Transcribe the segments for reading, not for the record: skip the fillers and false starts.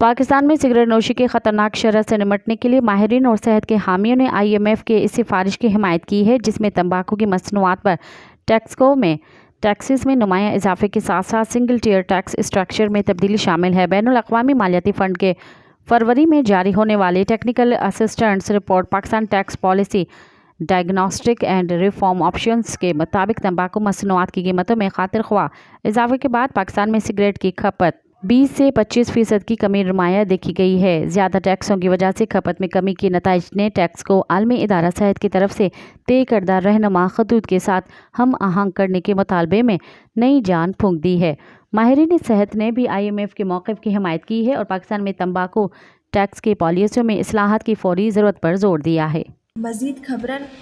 پاکستان میں سگریٹ نوشی کے خطرناک شرح سے نمٹنے کے لیے ماہرین اور صحت کے حامیوں نے IMF کے اس سفارش کی حمایت کی ہے، جس میں تمباکو کی مصنوعات پر ٹیکسز میں نمایاں اضافے کے ساتھ ساتھ سنگل ٹیئر ٹیکس اسٹرکچر میں تبدیلی شامل ہے۔ بین الاقوامی مالیاتی فنڈ کے فروری میں جاری ہونے والی technical assistance report Pakistan tax policy diagnostic and reform options کے مطابق تمباکو مصنوعات کی قیمتوں میں خاطر خواہ اضافے کے بعد پاکستان میں سگریٹ کی کھپت 20 سے 25% کی کمی نمایاں دیکھی گئی ہے۔ زیادہ ٹیکسوں کی وجہ سے کھپت میں کمی کے نتائج نے ٹیکس کو عالمی ادارہ صحت کی طرف سے طے کردہ رہنما خطوط کے ساتھ ہم آہنگ کرنے کے مطالبے میں نئی جان پھونک دی ہے۔ ماہرین صحت نے بھی IMF کے موقف کی حمایت کی ہے اور پاکستان میں تمباکو ٹیکس کی پالیسیوں میں اصلاحات کی فوری ضرورت پر زور دیا ہے۔ مزید خبرن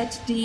HD।